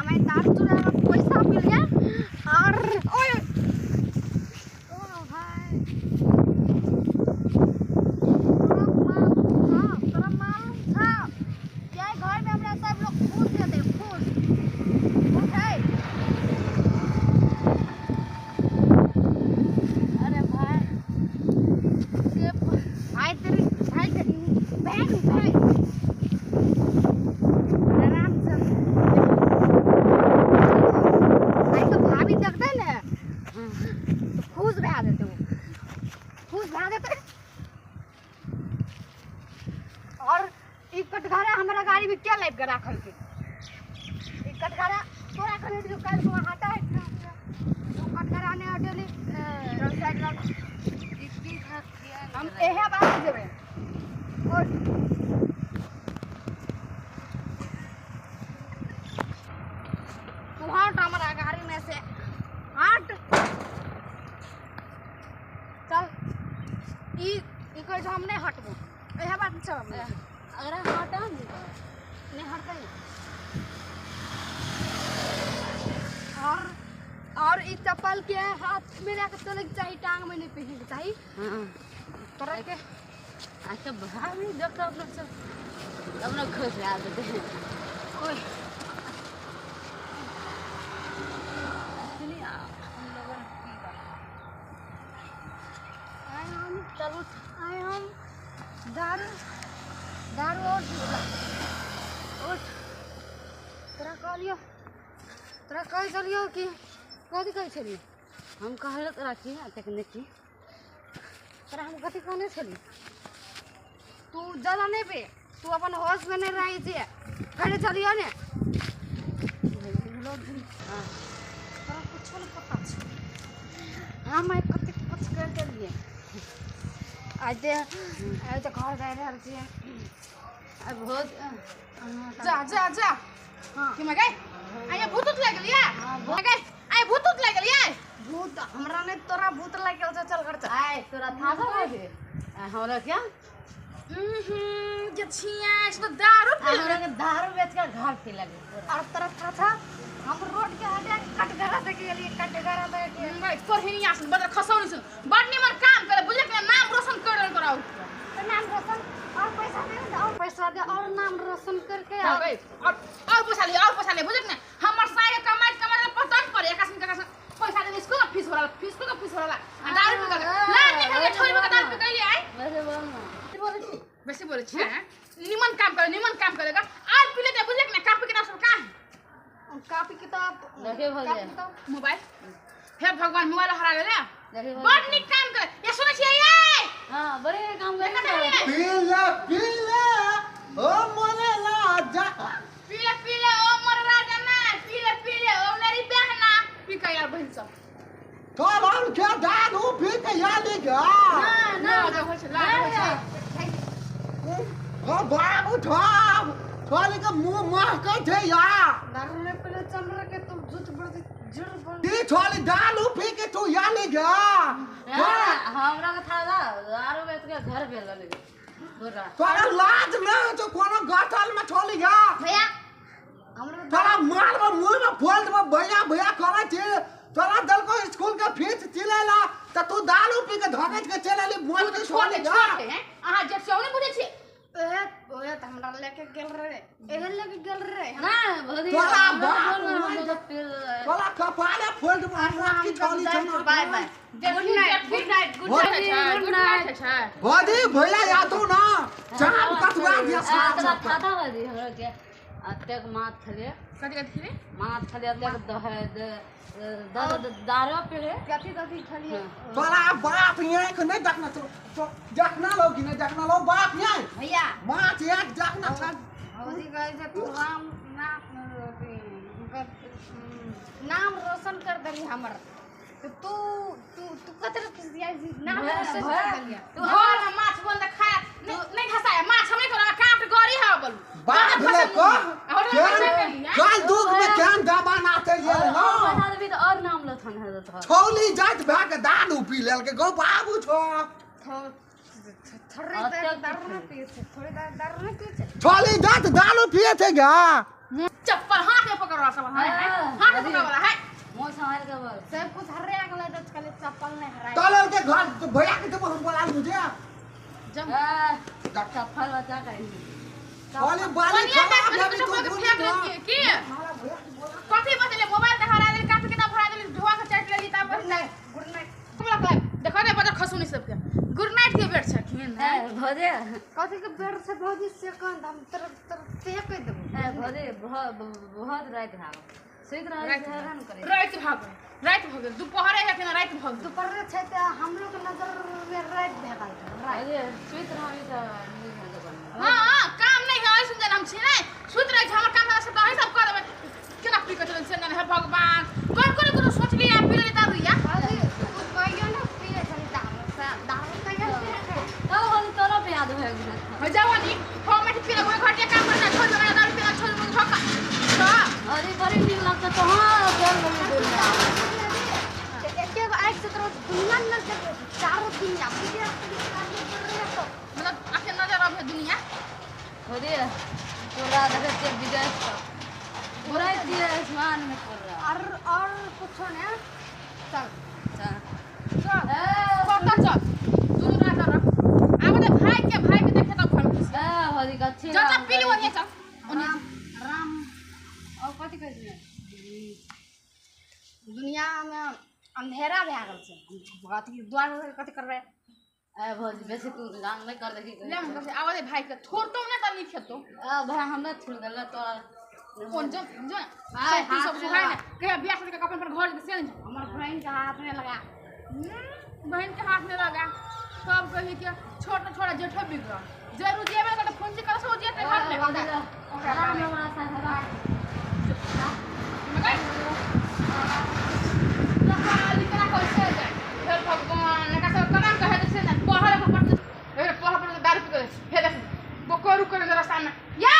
हमें दारू चुरा पैसा मिल गया और ओए ओ भाई तेरा मालूम था क्या घर में हमरा सब लोग फूस देते फूस उठे अरे भाई ये भाई तेरी बहन भाई और कटघरा हमारा गाड़ी में क्या लाइफ करा खल के कटघरा तोरा करे जो कल को हटा है कटघरा ने हटेली रोड साइड ला हम एहे बात देबे और तू हट हमारा गाड़ी में से हट चल ई कोई जो हम नहीं हटबो यह बात चल अगर हटा नहीं हटता और इस चप्पल के हाथ में रख चले चाहिए टांग में नहीं पहनने के चाहिए तरह के अच्छा भाभी जब तक अपना खुश रह देते हैं ओए चलो आए हम दारू और तोरा कह चलियो कि कथी कहे छलिए हम कहले तोरा की तकनीकी तोरा हम कथी कहने छली तू ज्यादा नहीं पे तू अपन होश में नहीं रही छे करे चलियो ने तोरा कुछ नहीं पता छे हम कथी कुछ कर देलिए आज तो घर जा रहल छी अब बहुत जा जा जा हां कि मैं गई आया भूत लग गलिया हां गई आया भूत लग गलिया भूत हमरा ने तोरा भूत लग गेल चल कर आय तोरा था है हमरा क्या जे छिया इसको दारू हमरा के दारू बेच के घर पे लगे और तरफ था हम रोड के आगे कटघरा से गेली कटघरा में के तोर हिनी आसन बड़ खसौनी सुन बड़ निमन काम करे बुझले के नाम रोशन करल कराओ नाम रोशन और पैसा दे और नाम रोशन करके और पैसा ले बुझले ने हमर सारे कमाई पतन पर एक आसन का पैसा दे स्कूल का फीस भरला दारू पी के ला निकल छोरी में दारू पी के ले आए वैसे बोले छी निमन काम करेगा आज पी लेते बुझले ने कापी किताब सब का कापी किताब देखे भले मोबाइल हे भगवान मोबाइल हरा गेले बड़ निक काम करे ये सुनै छियै हां बड़े काम करे पी ले ओ मोरे राजा पी ले ओ मोर राजा ना पी ले ओ मेरी बहना पी के यार बहन सब तो हम क्या दारू पी के यार ले गा ना हो छ ला ओ बाबू थोड़ी का मुंह महक थे यार दारू ने पहले चल रहा के तुम झूठ बोलते ये थोड़ी दारू पी के तू यहाँ ले गया हमरा का था दारू बेच के घर भेल लगे तोरा लाज में तो कोनो गठल में छोड़ी गया भैया हमरा तोरा मार में मुंह में फोल्ड में भैया करे छे तोरा दल को स्कूल का फीस चिलेला त तू दारू पी के धकच के चलेली मोल के छोड़ गया आहा जब से नहीं बुझे छे ओए त हमरा लेके गेल रे एहन लेके गेल रे हां तोरा तोरा कपाले फोल्ड मारना की छोली छना बाय गुड नाइट अच्छा बॉडी भैया या तू ना चाप कटवा दिया साथ खाता बदी हमरा के अतेक माथ खले कथि माथ खले अतेक दारू पे कथि खली तोरा बाप यहां के नहीं देखना तो देखना लोगी नहीं देखना लो बाप यहां भैया माथ एक देखना था औरी गए से तू नाम रोशन कर देली हमर तू कतरे नाम रोशन कर देलिया तू घर में माछ बोल दे खा नहीं खसाया माछ हम नहीं करा काट गरी है बोल बाप ले को काल दुख में क्या दबा ना ते ये ना बता देबी तो और नाम लथन है तो छोली जात भा के दारू पी लेल के गो बाबू छो थोड़ी दारू न पिए छोली जात दारू पिए थे क्या चप्पल हाथ में पकड़ रहा सब हाथ में पकड़ वाला है मोय संभाल के बोल सब कुछ हरे अगले तो कल चप्पल नहीं हराए तोल के घर तो भैया के तो बोला मुझे जब चप्पल बचा कहीं वाली बाली खा तो फेंक देती की कथी बचले मोबाइल ते हरा देली काट के ना भरा देली धोआ के चाट लेली ता बस नहीं गुड नाइट तुमला कहले देखो रे बड़ा खसुनी सब के गुड नाइट के बेड छ खिन भोजे कथी के बेड से भौजी से कौन हम तर से कह देबो भोजे बहुत रात भाग सुइत रह हैरान करे रात भाग दोपहर है कि रात भाग दोपहर छै त हम लोग के नजर में रात भेगल अरे सुइत रही तो न्यूज में तो हां काम नहीं है सुन हम छी नहीं सुइत रह हमर काम से तो सब कर देबे केना पी के चलन से नहीं है भगवान कोन सोच लिया पी ले दारू या कहियो ना पिए छली दारू कहियो तो होली तोरा पे याद हो गया हो जवानी हम में पी ले घर के काम करना छोड़ दे दारू पीना छोड़ मुझे ठोका अरे बड़ी नीक लगता तो हां बोल बोल एके आइक से तो दुनिया न चारों दिन या पिए मतलब आखे नजर आवे दुनिया भोजे तोरा देखते विदेश का पूरा दिए आसमान में कर रहा और कुछ ना चल चल फोटो चल दूर ना कर आब दे भाई के देखे तो फल खुश होली का अच्छी जा पीली वही चल राम और कथी कहै छै दुनिया में अंधेरा भए गेल छै कथी द्वार कथी करबै भोज बेसी तू गांग नहीं कर देखी ले हम कहे आवाज भाई के छोड़तो ना त नहीं खेतो भाई हमरा छोड़ देला तोरा कौन जो सब सुहाय ना कहे बियाह से अपन पर घर से हमर बहन के हाथ में लगा बहन के हाथ में लगा सब कहे कि छोटा छोटा जेठो बिगड़ जरूर जेबे तो फोन से कर सो जेते घर में हमरा साथ हवा मगर लखाली करा कैसे जाए फिर भगवान का सब करम कहे से ना पहर पर दारू पी के हे देख बोकरू कर रास्ता में या